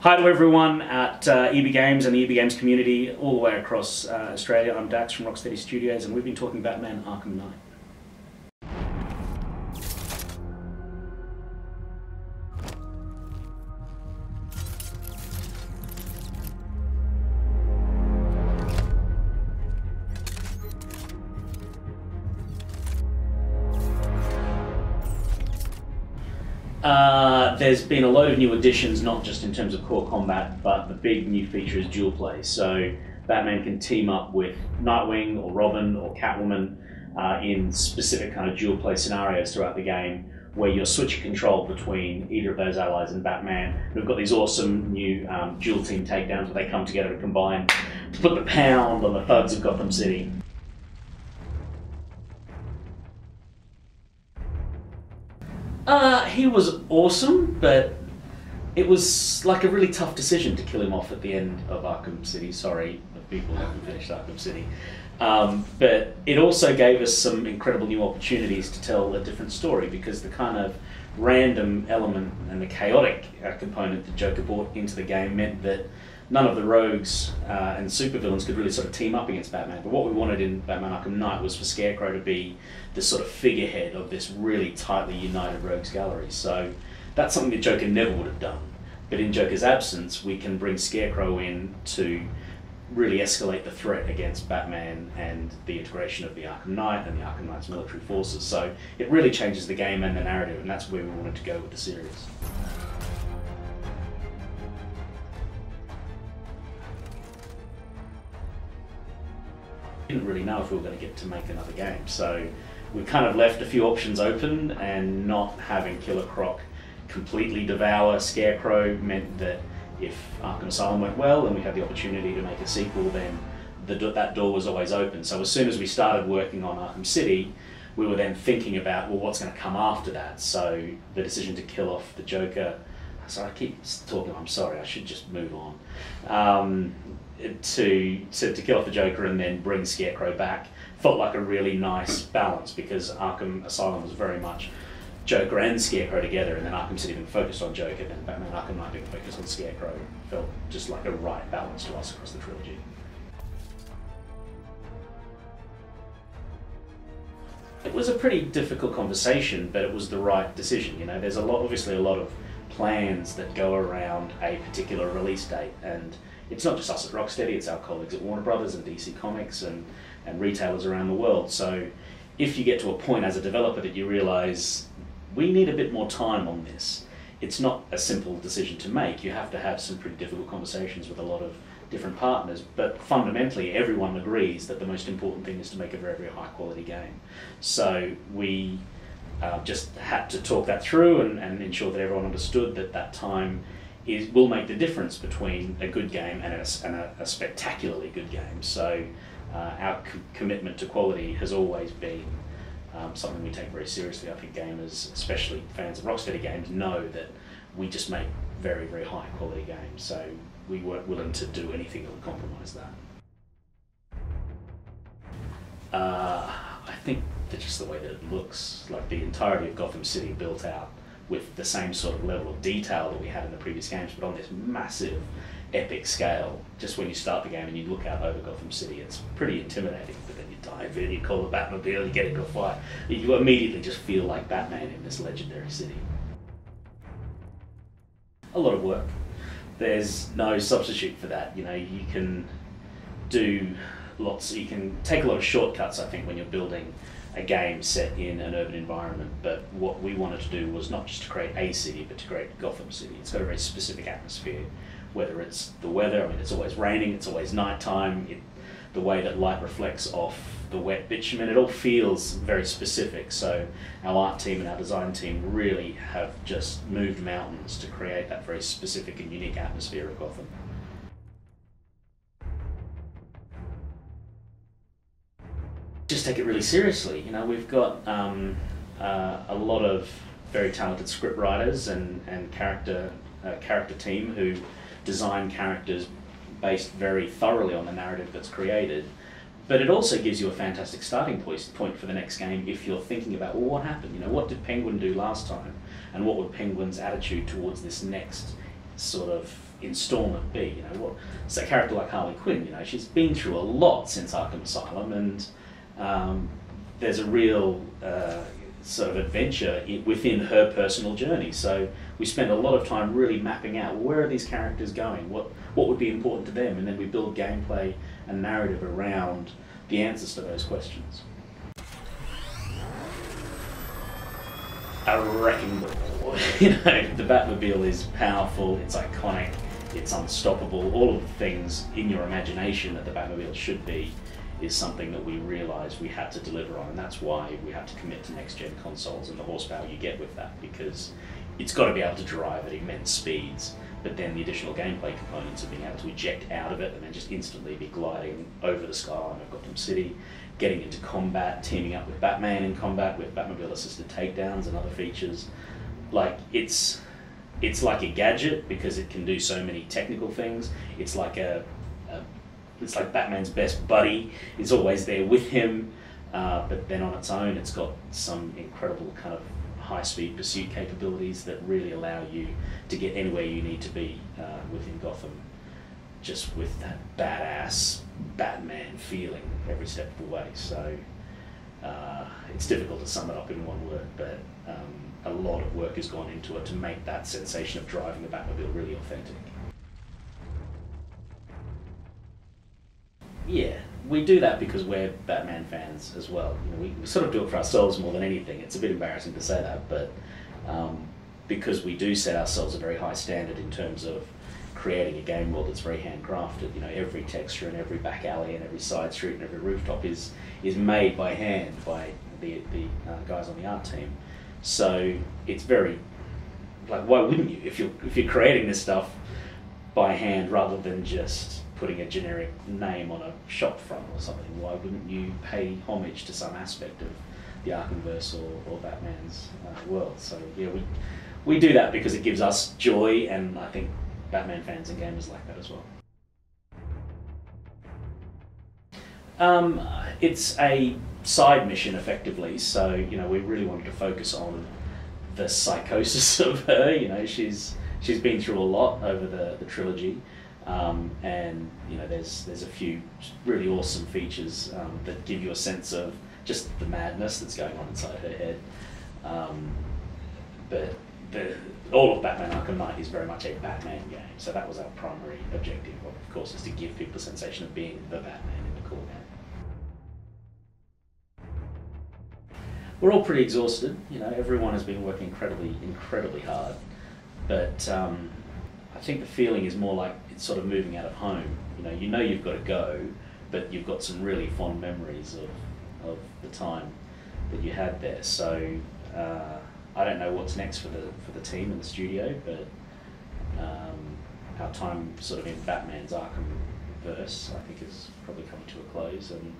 Hi to everyone at EB Games and the EB Games community all the way across Australia. I'm Dax from Rocksteady Studios and we've been talking Batman Arkham Knight. There's been a load of new additions, not just in terms of core combat, but the big new feature is dual play. So Batman can team up with Nightwing or Robin or Catwoman in specific kind of dual play scenarios throughout the game, where you're switching control between either of those allies and Batman. We've got these awesome new dual team takedowns where they come together and combine to put the pound on the thugs of Gotham City. He was awesome, but it was like a really tough decision to kill him off at the end of Arkham City. Sorry, the people who haven't finished Arkham City. But it also gave us some incredible new opportunities to tell a different story, because the kind of random element and the chaotic component that Joker brought into the game meant that none of the rogues and supervillains could really sort of team up against Batman. But what we wanted in Batman Arkham Knight was for Scarecrow to be the sort of figurehead of this really tightly united rogues gallery. So that's something that Joker never would have done. But in Joker's absence, we can bring Scarecrow in to really escalate the threat against Batman and the integration of the Arkham Knight and the Arkham Knight's military forces. So it really changes the game and the narrative, and that's where we wanted to go with the series. Didn't really know if we were going to get to make another game, so we kind of left a few options open, and not having Killer Croc completely devour Scarecrow meant that if Arkham Asylum went well and we had the opportunity to make a sequel, then that door was always open. So as soon as we started working on Arkham City, we were then thinking about, well, what's going to come after that? So the decision to kill off the Joker, so I keep talking, I'm sorry, I should just move on. To kill off the Joker and then bring Scarecrow back felt like a really nice balance, because Arkham Asylum was very much Joker and Scarecrow together, and then Arkham City being focused on Joker, then Batman Arkham Knight being focused on Scarecrow felt just like a right balance to us across the trilogy. It was a pretty difficult conversation, but it was the right decision. You know, there's obviously a lot of plans that go around a particular release date, and it's not just us at Rocksteady, it's our colleagues at Warner Brothers and DC Comics and retailers around the world. So if you get to a point as a developer that you realise we need a bit more time on this, it's not a simple decision to make. You have to have some pretty difficult conversations with a lot of different partners, but fundamentally everyone agrees that the most important thing is to make a very, very high quality game. So we just had to talk that through and ensure that everyone understood that that time will make the difference between a good game and a spectacularly good game. So our commitment to quality has always been something we take very seriously. I think gamers, especially fans of Rocksteady games, know that we just make very, very high quality games. So we weren't willing to do anything that would compromise that. I think that just the way that it looks, like the entirety of Gotham City built out with the same sort of level of detail that we had in the previous games, but on this massive, epic scale. Just when you start the game and you look out over Gotham City, it's pretty intimidating, but then you dive in, you call the Batmobile, you get into a fight, you immediately just feel like Batman in this legendary city. A lot of work. There's no substitute for that. You know, you can do you can take a lot of shortcuts, I think, when you're building a game set in an urban environment, but what we wanted to do was not just to create a city, but to create Gotham City. It's got a very specific atmosphere, whether it's the weather, I mean, it's always raining, it's always nighttime, the way that light reflects off the wet bitumen, it all feels very specific. So our art team and our design team really have just moved mountains to create that very specific and unique atmosphere of Gotham. Just take it really seriously. You know, we've got a lot of very talented script writers and character team who design characters based very thoroughly on the narrative that's created. But it also gives you a fantastic starting point for the next game if you're thinking about, well, what happened? You know, what did Penguin do last time? And what would Penguin's attitude towards this next sort of installment be? You know, what's a character like Harley Quinn? You know, she's been through a lot since Arkham Asylum, and there's a real sort of adventure within her personal journey. So we spend a lot of time really mapping out, well, where are these characters going? What would be important to them? And then we build gameplay and narrative around the answers to those questions. A wrecking ball. You know, the Batmobile is powerful, it's iconic, it's unstoppable. All of the things in your imagination that the Batmobile should be is something that we realised we had to deliver on, and that's why we had to commit to next-gen consoles and the horsepower you get with that, because it's got to be able to drive at immense speeds, but then the additional gameplay components of being able to eject out of it and then just instantly be gliding over the skyline of Gotham City, getting into combat, teaming up with Batman in combat with Batmobile-assisted takedowns and other features. Like, it's like a gadget because it can do so many technical things. It's like it's like Batman's best buddy. It's always there with him, but then on its own, it's got some incredible kind of high-speed pursuit capabilities that really allow you to get anywhere you need to be within Gotham, just with that badass Batman feeling every step of the way. So it's difficult to sum it up in one word, but a lot of work has gone into it to make that sensation of driving the Batmobile really authentic. Yeah, we do that because we're Batman fans as well. You know, we sort of do it for ourselves more than anything. It's a bit embarrassing to say that, but because we do set ourselves a very high standard in terms of creating a game world that's very handcrafted. You know, every texture and every back alley and every side street and every rooftop is made by hand by the guys on the art team. So it's very, like, why wouldn't you? If you're creating this stuff by hand rather than just putting a generic name on a shop front or something, why wouldn't you pay homage to some aspect of the Arkhamverse or Batman's world? So yeah, we do that because it gives us joy, and I think Batman fans and gamers like that as well. It's a side mission effectively, so you know, we really wanted to focus on the psychosis of her. You know, she's been through a lot over the trilogy. And you know, there's a few really awesome features that give you a sense of just the madness that's going on inside her head. But all of Batman Arkham Knight is very much a Batman game, so that was our primary objective, of course, is to give people the sensation of being the Batman in the core game. We're all pretty exhausted. You know, everyone has been working incredibly hard, but I think the feeling is more like it's sort of moving out of home. You know you've got to go, but you've got some really fond memories of the time that you had there. So I don't know what's next for the team in the studio, but our time sort of in Batman's Arkhamverse, I think, is probably coming to a close, and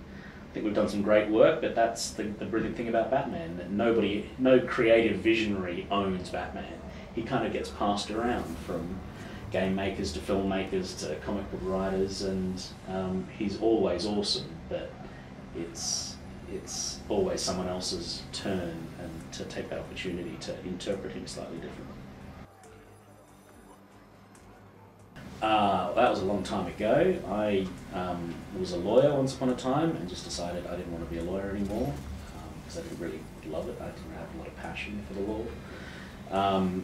I think we've done some great work. But that's the brilliant thing about Batman, that no creative visionary owns Batman. He kind of gets passed around from game makers to filmmakers to comic book writers, and he's always awesome, but it's always someone else's turn and to take that opportunity to interpret him slightly differently. That was a long time ago. I was a lawyer once upon a time and just decided I didn't want to be a lawyer anymore because I didn't really love it. I didn't have a lot of passion for the law.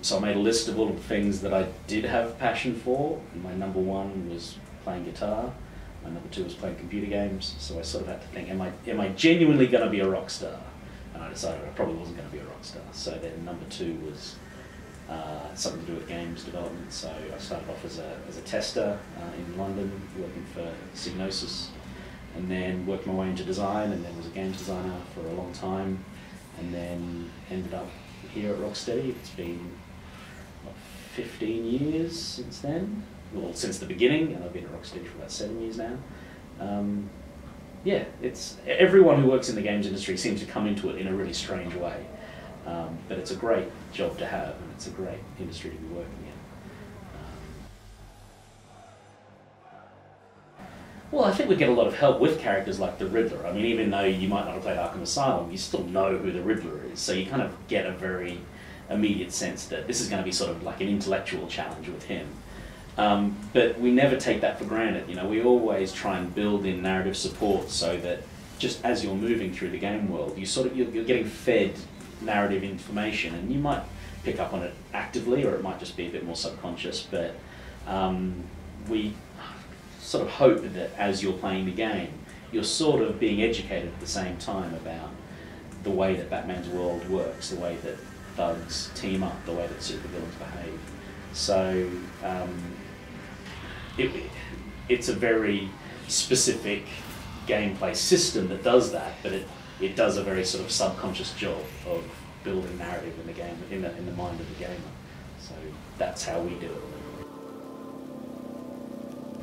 So I made a list of all of the things that I did have passion for. My number one was playing guitar. My number two was playing computer games. So I sort of had to think, am I genuinely going to be a rock star? And I decided I probably wasn't going to be a rock star. So then number two was something to do with games development. So I started off as a tester in London, working for Psygnosis, and then worked my way into design, and then was a games designer for a long time, and then ended up here at Rocksteady. It's been 15 years since then, well, since the beginning, and I've been at Rocksteady for about 7 years now. Yeah, it's everyone who works in the games industry seems to come into it in a really strange way, but it's a great job to have, and it's a great industry to be working in. Well, I think we get a lot of help with characters like the Riddler. I mean, even though you might not have played Arkham Asylum, you still know who the Riddler is, so you kind of get a very immediate sense that this is going to be sort of like an intellectual challenge with him. But we never take that for granted. You know, we always try and build in narrative support so that just as you're moving through the game world, you're getting fed narrative information, and you might pick up on it actively, or it might just be a bit more subconscious. But we sort of hope that as you're playing the game, you're sort of being educated at the same time about the way that Batman's world works, the way that thugs team up, the way that supervillains behave. So it's a very specific gameplay system that does that, but it does a very sort of subconscious job of building narrative in the game, in the mind of the gamer. So that's how we do it.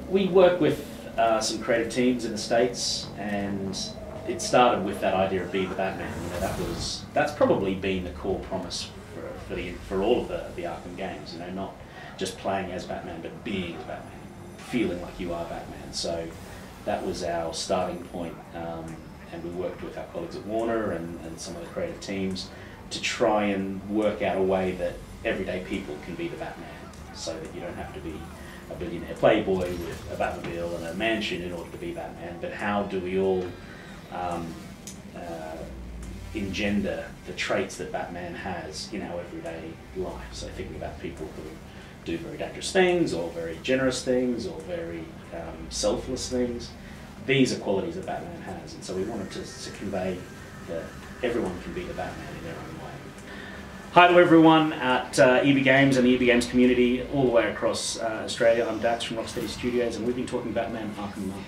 We work with some creative teams in the States, and it started with that idea of being the Batman. You know, that's probably been the core promise for all of the Arkham games. You know, not just playing as Batman, but being Batman, feeling like you are Batman. So that was our starting point, and we worked with our colleagues at Warner and some of the creative teams to try and work out a way that everyday people can be the Batman, so that you don't have to be a billionaire playboy with a Batmobile and a mansion in order to be Batman. But how do we all engender the traits that Batman has in our everyday life? So thinking about people who do very dangerous things, or very generous things, or very selfless things. These are qualities that Batman has, and so we wanted to convey that everyone can be the Batman in their own way. Hi to everyone at EB Games and the EB Games community all the way across Australia. I'm Dax from Rocksteady Studios, and we've been talking Batman Arkham Knight.